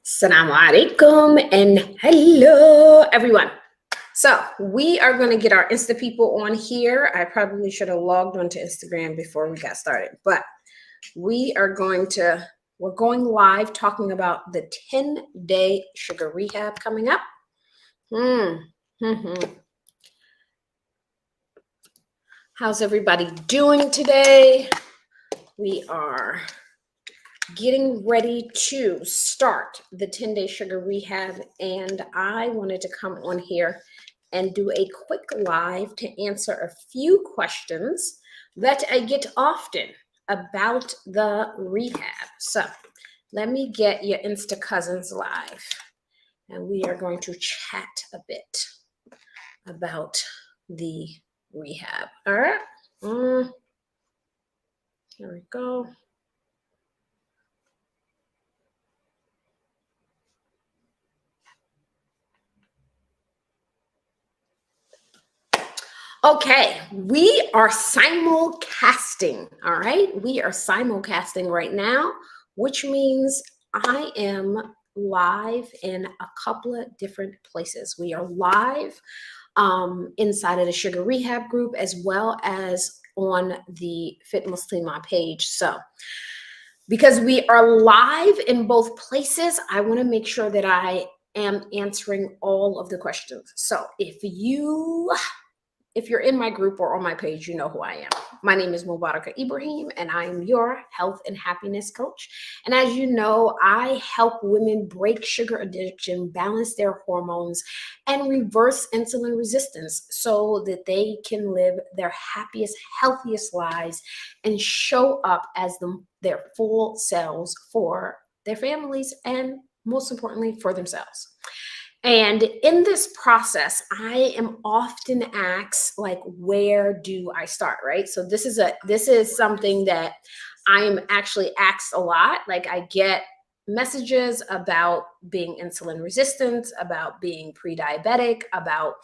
Assalamu alaikum and hello everyone. So we are going to get our Insta people on here. I probably should have logged onto Instagram before we got started, but we're going live talking about the 10-day sugar rehab coming up. How's everybody doing today? We are getting ready to start the 10-day sugar rehab, and I wanted to come on here and do a quick live to answer a few questions that I get often about the rehab. So let me get your Insta cousins live, and we are going to chat a bit about the rehab. All right. Here we go. Okay, we are simulcasting, all right? We are simulcasting right now, which means I am live in a couple of different places. We are live inside of the Sugar Rehab group as well as on the Fit Muslima page. So because we are live in both places, I want to make sure that I am answering all of the questions. So if you're in my group or on my page, you know who I am. My name is Mubaraka Ibrahim, and I am your health and happiness coach. And as you know, I help women break sugar addiction, balance their hormones, and reverse insulin resistance so that they can live their happiest, healthiest lives and show up as their full selves for their families and, most importantly, for themselves. And in this process, I am often asked, like, where do I start, right? So this is something that I am actually asked a lot. Like, I get messages about being insulin resistant, about being pre-diabetic, about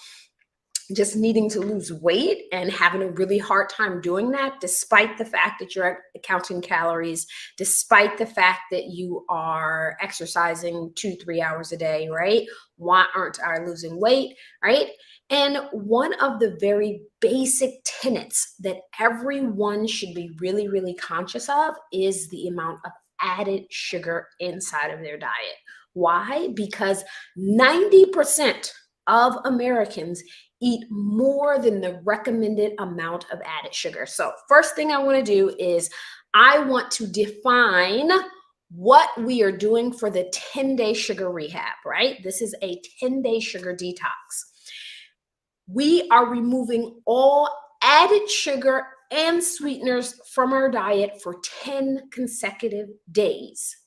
just needing to lose weight and having a really hard time doing that, despite the fact that you're counting calories, despite the fact that you are exercising 2-3 hours a day, right? Why aren't I losing weight, right? And one of the very basic tenets that everyone should be really, really conscious of is the amount of added sugar inside of their diet. Why? Because 90% of Americans eat more than the recommended amount of added sugar. So first thing I want to do is I want to define what we are doing for the 10-day sugar rehab, right? This is a 10-day sugar detox. We are removing all added sugar and sweeteners from our diet for 10 consecutive days.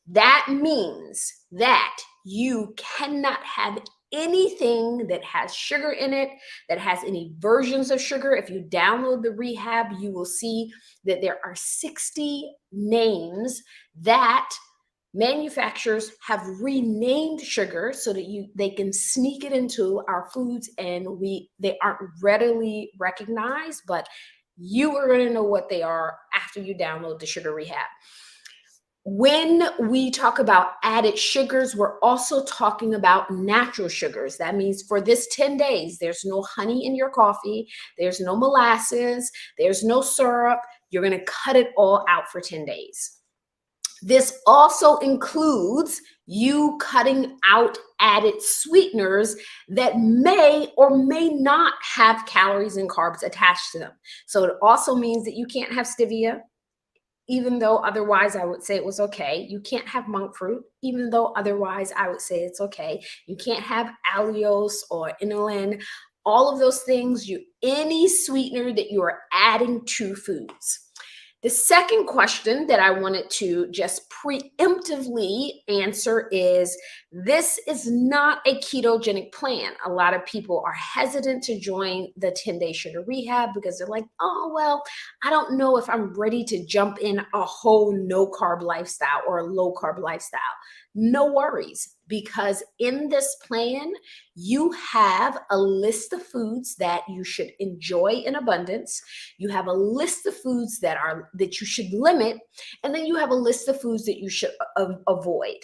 That means that you cannot have anything that has sugar in it, that has any versions of sugar. If you download the rehab, you will see that there are 60 names that manufacturers have renamed sugar so that they can sneak it into our foods, and they aren't readily recognized, but you are going to know what they are after you download the Sugar Rehab. When we talk about added sugars, we're also talking about natural sugars. That means for this 10 days, there's no honey in your coffee, there's no molasses, there's no syrup. You're going to cut it all out for 10 days. This also includes you cutting out added sweeteners that may or may not have calories and carbs attached to them. So it also means that you can't have stevia, even though otherwise I would say it was okay. You can't have monk fruit, even though otherwise I would say it's okay. You can't have allulose or inulin. All of those things, any sweetener that you are adding to foods. The second question that I wanted to just preemptively answer is, this is not a ketogenic plan. A lot of people are hesitant to join the 10-day sugar rehab because they're like, oh, well, I don't know if I'm ready to jump in a whole no-carb lifestyle or a low-carb lifestyle. No worries, because in this plan, you have a list of foods that you should enjoy in abundance. You have a list of foods that you should limit, and then you have a list of foods that you should avoid.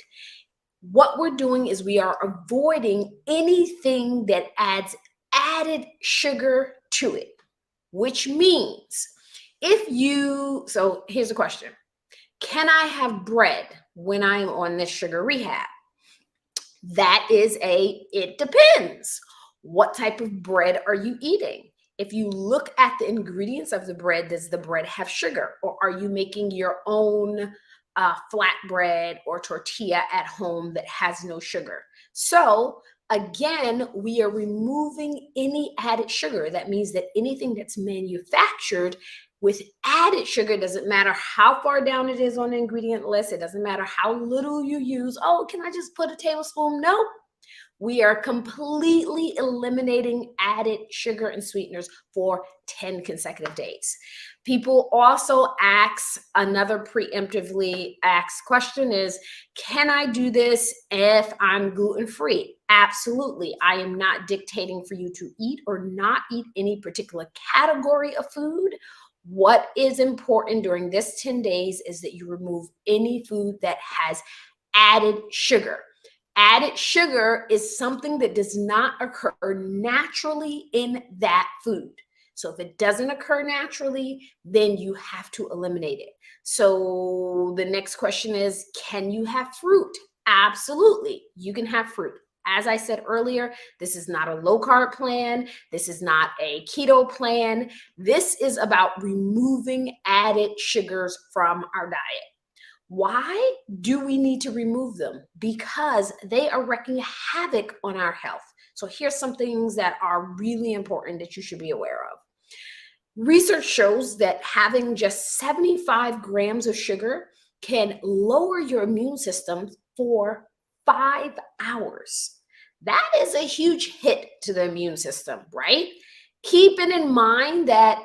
what we're doing is we are avoiding anything that adds added sugar to it, which means so here's the question. Can I have bread when I'm on this sugar rehab? That is it depends. What type of bread are you eating? If you look at the ingredients of the bread, does the bread have sugar? Or are you making your own flatbread or tortilla at home that has no sugar? So again, we are removing any added sugar. That means that anything that's manufactured with added sugar, doesn't matter how far down it is on the ingredient list, it doesn't matter how little you use. Oh, can I just put a tablespoon? No. We are completely eliminating added sugar and sweeteners for 10 consecutive days. People also ask, another preemptively asked question is, can I do this if I'm gluten-free? Absolutely. I am not dictating for you to eat or not eat any particular category of food. What is important during this 10 days is that you remove any food that has added sugar. Added sugar is something that does not occur naturally in that food. So if it doesn't occur naturally, then you have to eliminate it. So the next question is, can you have fruit? Absolutely, you can have fruit. As I said earlier, this is not a low carb plan. This is not a keto plan. This is about removing added sugars from our diet. Why do we need to remove them? Because they are wreaking havoc on our health. So here's some things that are really important that you should be aware of. Research shows that having just 75 grams of sugar can lower your immune system for 5 hours. That is a huge hit to the immune system, right? Keeping in mind that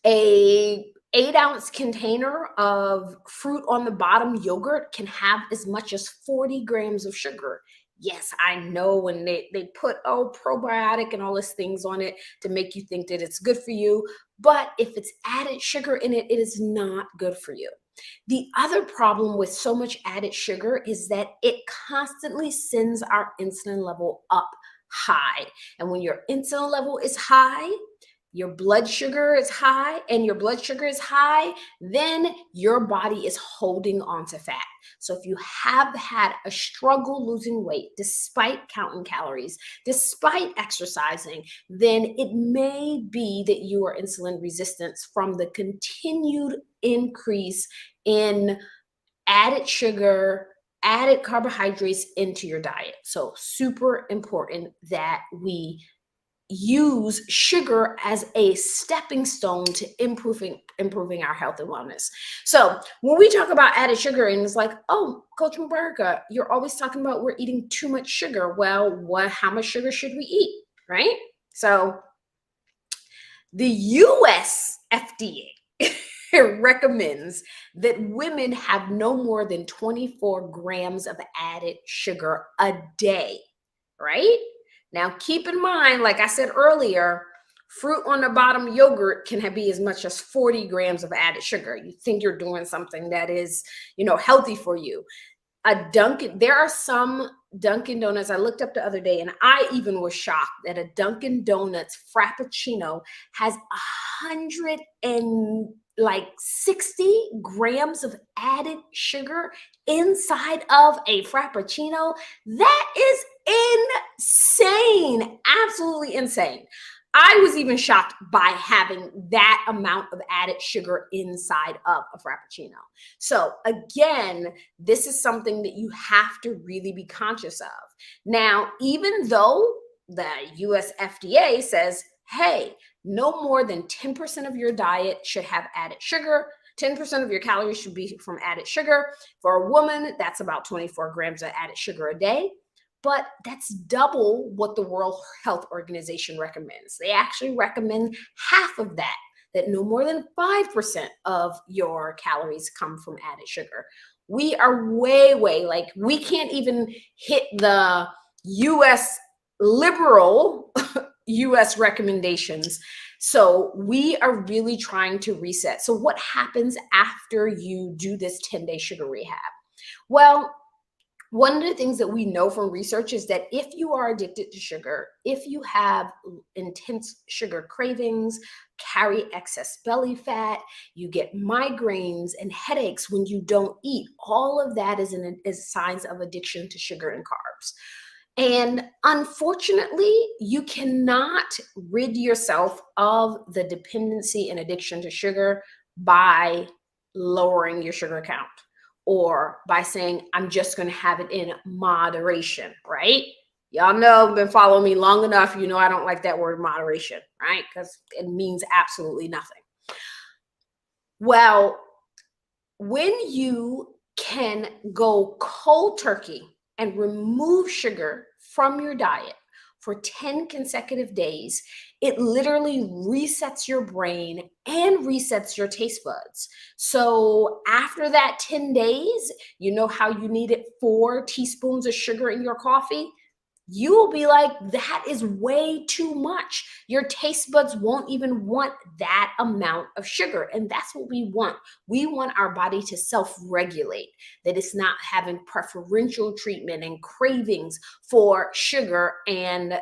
a 8-ounce container of fruit on the bottom yogurt can have as much as 40 grams of sugar. Yes, I know when they put probiotic and all these things on it to make you think that it's good for you, but if it's added sugar in it, it is not good for you. The other problem with so much added sugar is that it constantly sends our insulin level up high. And when your insulin level is high, your blood sugar is high, then your body is holding on to fat. So if you have had a struggle losing weight, despite counting calories, despite exercising, then it may be that you are insulin resistant from the continued increase in added sugar, added carbohydrates into your diet. So super important that we use sugar as a stepping stone to improving our health and wellness. So when we talk about added sugar, and it's like, oh, Coach Mubaraka, you're always talking about we're eating too much sugar. Well, how much sugar should we eat, right? So the US FDA recommends that women have no more than 24 grams of added sugar a day, right? Now, keep in mind, like I said earlier, fruit on the bottom yogurt can be as much as 40 grams of added sugar. You think you're doing something that is, healthy for you. There are some Dunkin' Donuts. I looked up the other day and I even was shocked that a Dunkin' Donuts Frappuccino has 160 grams of added sugar inside of a Frappuccino. That is insane. Absolutely insane. I was even shocked by having that amount of added sugar inside of a Frappuccino. So again, this is something that you have to really be conscious of. Now, even though the US FDA says, hey, no more than 10% of your diet should have added sugar, 10% of your calories should be from added sugar. For a woman, that's about 24 grams of added sugar a day. But that's double what the World Health Organization recommends. They actually recommend half of that no more than 5% of your calories come from added sugar. We are way, we can't even hit the US liberal US recommendations. So we are really trying to reset. So what happens after you do this 10-day sugar rehab? Well, One of the things that we know from research is that if you are addicted to sugar, if you have intense sugar cravings, carry excess belly fat, you get migraines and headaches when you don't eat, all of that is signs of addiction to sugar and carbs. And unfortunately, you cannot rid yourself of the dependency and addiction to sugar by lowering your sugar count or by saying, I'm just going to have it in moderation, right? Y'all know, been following me long enough. You know, I don't like that word moderation, right? Because it means absolutely nothing. Well, when you can go cold turkey and remove sugar from your diet for 10 consecutive days, it literally resets your brain and resets your taste buds. So after that 10 days, you know how you needed 4 teaspoons of sugar in your coffee? You will be like, that is way too much. Your taste buds won't even want that amount of sugar. And that's what we want. We want our body to self-regulate, that it's not having preferential treatment and cravings for sugar and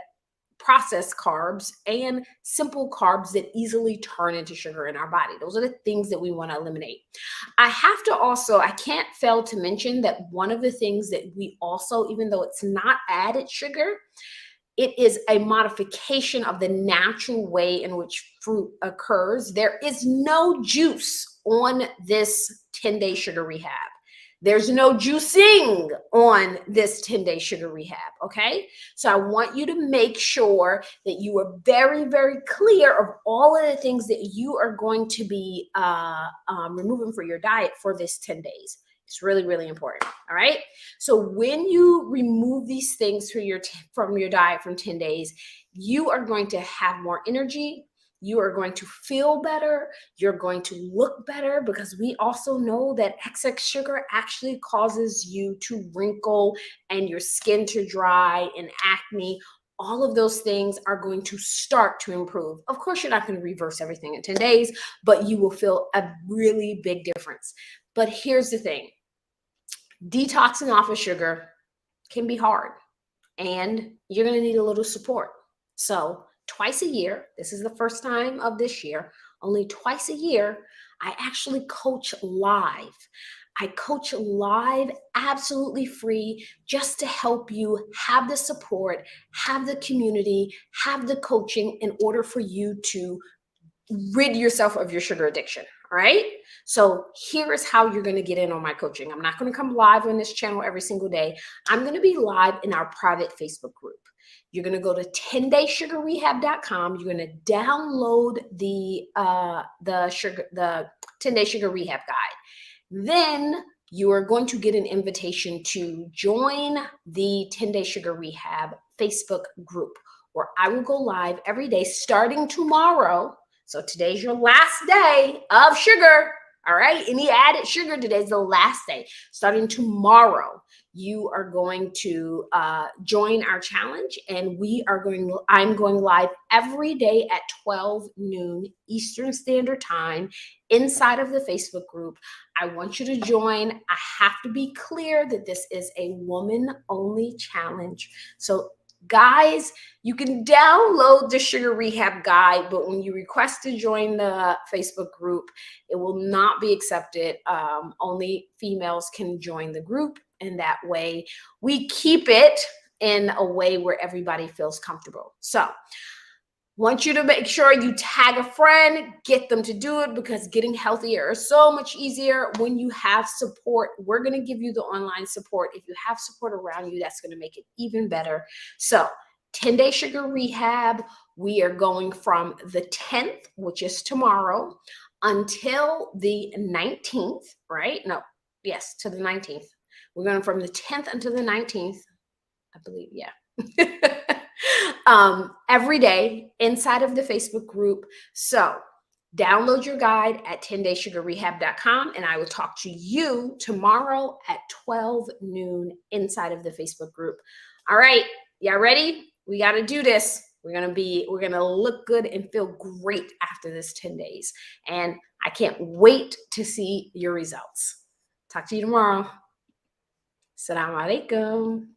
processed carbs and simple carbs that easily turn into sugar in our body. Those are the things that we want to eliminate. I can't fail to mention that one of the things that we also, even though it's not added sugar, it is a modification of the natural way in which fruit occurs. There is no juice on this 10-day sugar rehab. There's no juicing on this 10-day sugar rehab, okay? So I want you to make sure that you are very, very clear of all of the things that you are going to be removing from your diet for this 10 days. It's really, really important, all right? So when you remove these things from your diet from 10 days, you are going to have more energy. You are going to feel better. You're going to look better, because we also know that excess sugar actually causes you to wrinkle and your skin to dry and acne. All of those things are going to start to improve. Of course, you're not going to reverse everything in 10 days, but you will feel a really big difference. But here's the thing. Detoxing off of sugar can be hard, and you're going to need a little support. So twice a year, this is the first time of this year, only twice a year, I actually coach live. I coach live absolutely free, just to help you have the support, have the community, have the coaching in order for you to rid yourself of your sugar addiction. All right. So here is how you're going to get in on my coaching. I'm not going to come live on this channel every single day. I'm going to be live in our private Facebook group. You're going to go to 10daysugarrehab.com. You're going to download the 10-day sugar rehab guide. Then you are going to get an invitation to join the 10-day sugar rehab Facebook group, where I will go live every day starting tomorrow. So today's your last day of sugar. All right. Any added sugar, today's the last day. Starting tomorrow, you are going to join our challenge, and I'm going live every day at 12 noon Eastern Standard Time inside of the Facebook group. I want you to join. I have to be clear that this is a woman-only challenge. So guys, you can download the Sugar Rehab Guide, but when you request to join the Facebook group, it will not be accepted. Only females can join the group, and that way we keep it in a way where everybody feels comfortable. So want you to make sure you tag a friend, get them to do it, because getting healthier is so much easier when you have support. We're going to give you the online support. If you have support around you, that's going to make it even better. So 10-day sugar rehab, we are going from the 10th, which is tomorrow, until the 19th, right? No, yes, to the 19th. We're going from the 10th until the 19th, I believe, yeah. Every day inside of the Facebook group. So download your guide at 10daysugarrehab.com, and I will talk to you tomorrow at 12 noon inside of the Facebook group. All right, y'all ready? We got to do this. We're going to look good and feel great after this 10 days. And I can't wait to see your results. Talk to you tomorrow. Assalamu alaikum.